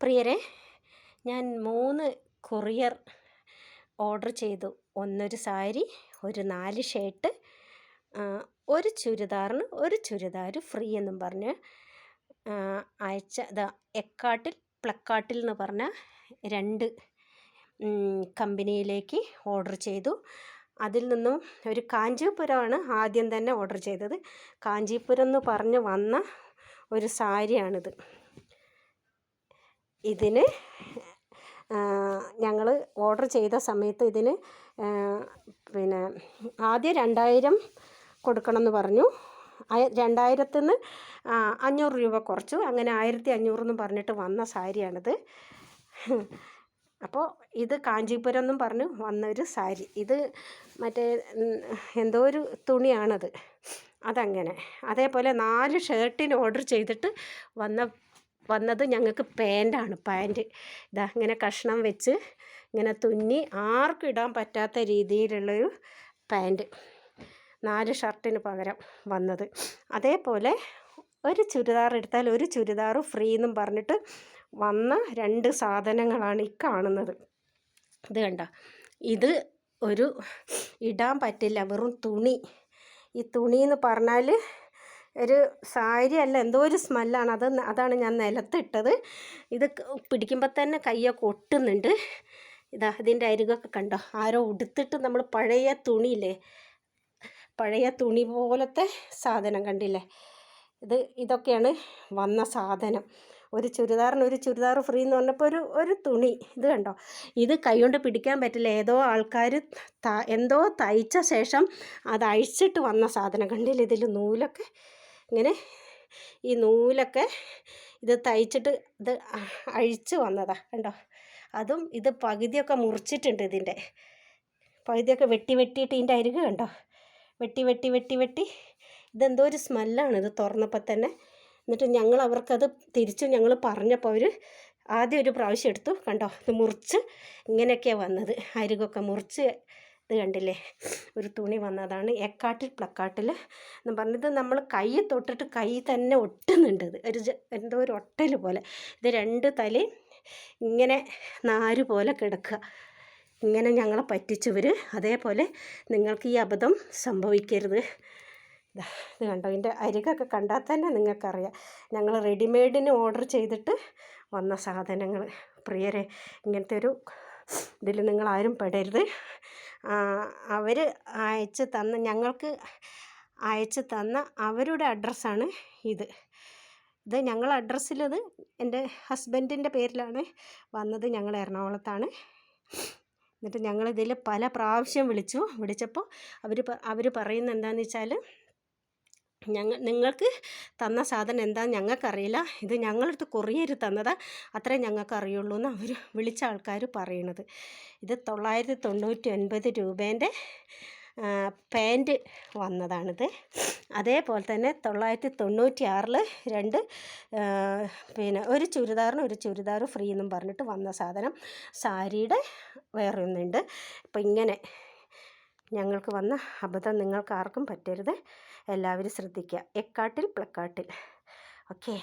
പ്രിയരെ, ഞാൻ 3 courier order ചെയ്തു. ഒന്നൊരു സാരി, ഒരു 4 ഷർട്ട്, ഒരു ചുരിദാർ ഫ്രീ എന്നും പറഞ്ഞ് അയച്ച എക്കാട്ടിൽ പ്ലക്കാട്ടിൽ എന്ന് പറഞ്ഞ 2 കമ്പനിയിലേക്ക് ഓർഡർ ചെയ്തു. അതിൽ നിന്നും ഒരു കാഞ്ചീപുരമാണ് ആദ്യം തന്നെ ഓർഡർ ചെയ്തത്. കാഞ്ചീപുരം എന്ന് പറഞ്ഞ് വന്ന ഒരു സാരിയാണിത്. ഇതിന് ഞങ്ങൾ ഓർഡർ ചെയ്ത സമയത്ത് ഇതിന് ആദ്യം 2000 കൊടുക്കണം എന്ന് പറഞ്ഞു. 2000 നിന്ന് 500 രൂപ കുറച്ചു. അങ്ങനെ 1500 എന്ന് പറഞ്ഞിട്ട് വന്ന സാരിയാണിത്. അപ്പോൾ ഇത് കാഞ്ചീപുരം എന്നും പറഞ്ഞ് വന്നൊരു സാരി. ഇത് മറ്റേ എന്തോ ഒരു തുണിയാണത്, അതങ്ങനെ. അതേപോലെ 4 ഷർട്ടിന് ഓർഡർ ചെയ്തിട്ട് വന്നത് ഞങ്ങൾക്ക് പാൻറ്റ്. ഇങ്ങനെ കഷ്ണം വെച്ച് ഇങ്ങനെ തുന്നി ആർക്കും ഇടാൻ പറ്റാത്ത രീതിയിലുള്ളൊരു പാൻറ്റ്, 4 ഷർട്ടിന് പകരം വന്നത്. അതേപോലെ ഒരു ചുരിദാർ എടുത്താൽ ഒരു ചുരിദാർ ഫ്രീ എന്നും പറഞ്ഞിട്ട് വന്ന 2 സാധനങ്ങളാണ് ഈ കാണുന്നത്. ഇത് കണ്ടോ, ഇത് ഒരു ഇടാൻ പറ്റില്ല, വെറും തുണി. ഈ തുണി എന്ന് പറഞ്ഞാൽ ഒരു സാരി അല്ല, എന്തോ ഒരു സ്മെല്ലാണ്. അതാണ് ഞാൻ നിലത്തിട്ടത്. ഇത് പിടിക്കുമ്പോൾ തന്നെ കയ്യൊക്കെ ഒട്ടുന്നുണ്ട്. ഇതിൻ്റെ അരികൊക്കെ കണ്ടോ, ആരോ ഉടുത്തിട്ട് നമ്മൾ പഴയ തുണിയില്ലേ, പഴയ തുണി പോലത്തെ സാധനം കണ്ടില്ലേ. ഇതൊക്കെയാണ് വന്ന സാധനം. ഒരു ചുരിദാർ ഫ്രീ എന്ന് പറഞ്ഞപ്പോൾ ഒരു തുണി. ഇത് കണ്ടോ, ഇത് കൈകൊണ്ട് പിടിക്കാൻ പറ്റില്ല. ഏതോ ആൾക്കാർ എന്തോ തയ്ച്ച ശേഷം അത് അഴിച്ചിട്ട് വന്ന സാധനം കണ്ടില്ല. ഇതിൽ നൂലൊക്കെ ഇങ്ങനെ, ഈ നൂലൊക്കെ ഇത് തയ്ച്ചിട്ട് ഇത് അഴിച്ച് വന്നതാ കണ്ടോ. അതും ഇത് പകുതിയൊക്കെ മുറിച്ചിട്ടുണ്ട്. ഇതിൻ്റെ പകുതിയൊക്കെ വെട്ടിയിട്ട് ഇതിൻ്റെ അരികെ കണ്ടോ, വെട്ടി ഇതെന്തോ ഒരു സ്മെല്ലാണ് ഇത് തുറന്നപ്പോൾ തന്നെ. എന്നിട്ട് ഞങ്ങൾ അവർക്കത് തിരിച്ചു ഞങ്ങൾ പറഞ്ഞപ്പോൾ അവർ ആദ്യം ഒരു പ്രാവശ്യം എടുത്തു. കണ്ടോ, ഇത് മുറിച്ച് ഇങ്ങനെയൊക്കെയാണ് വന്നത്, അരികൊക്കെ മുറിച്ച്. ഇത് കണ്ടില്ലേ, ഒരു തുണി വന്നതാണ്. എക്കാട്ടിൽ പ്ലക്കാട്ടിൽ എന്ന് പറഞ്ഞത് നമ്മൾ കൈ തൊട്ടിട്ട് കൈ തന്നെ ഒട്ടുന്നുണ്ട്. ഇത് എന്തോ ഒരു ഒട്ടൽ പോലെ. ഇത് 2 തലയും ഇങ്ങനെ നാര് പോലെ കിടക്കുക. ഇങ്ങനെ ഞങ്ങളെ പറ്റിച്ചവർ. അതേപോലെ നിങ്ങൾക്ക് ഈ അബദ്ധം സംഭവിക്കരുത്. ഇത് കണ്ടോ, ഇതിൻ്റെ അരികൊക്കെ കണ്ടാൽ തന്നെ നിങ്ങൾക്കറിയാം. ഞങ്ങൾ റെഡിമെയ്ഡിന് ഓർഡർ ചെയ്തിട്ട് വന്ന സാധനങ്ങൾ. പ്രിയരെ, ഇങ്ങനത്തെ ഒരു ഇതിൽ നിങ്ങളാരും പെടരുത്. അവർ ഞങ്ങൾക്ക് അയച്ച് തന്ന അവരുടെ അഡ്രസ്സാണ് ഇത്. ഞങ്ങൾ അഡ്രസ്സിലത് എൻ്റെ ഹസ്ബൻഡിൻ്റെ പേരിലാണ് വന്നത്. ഞങ്ങൾ എറണാകുളത്താണ്. എന്നിട്ട് ഞങ്ങളിതിൽ പല പ്രാവശ്യം വിളിച്ചപ്പോൾ അവർ പറയുന്നത് എന്താണെന്ന് വെച്ചാൽ, നിങ്ങൾക്ക് തന്ന സാധനം എന്താണെന്ന് ഞങ്ങൾക്കറിയില്ല, ഇത് ഞങ്ങളടുത്ത് കൊറിയർ തന്നതാ, അത്രേ ഞങ്ങൾക്ക് അറിയുള്ളൂ എന്ന് അവർ വിളിച്ച ആൾക്കാർ പറയണത്. ഇത് 999 രൂപേൻ്റെ പാൻറ്റ് വന്നതാണിത്. അതേപോലെ തന്നെ 996 2 ഒരു ചുരിദാർ ഫ്രീ എന്നും പറഞ്ഞിട്ട് വന്ന സാധനം. സാരിയുടെ വേറെ ഒന്നുണ്ട്. അപ്പം ഇങ്ങനെ ഞങ്ങൾക്ക് വന്ന അബദ്ധം നിങ്ങൾക്ക് ആർക്കും പറ്റരുത്. എല്ലാവരും ശ്രദ്ധിക്കുക. എക്കാട്ടിൽ പ്ലക്കാട്ടിൽ. ഓക്കെ.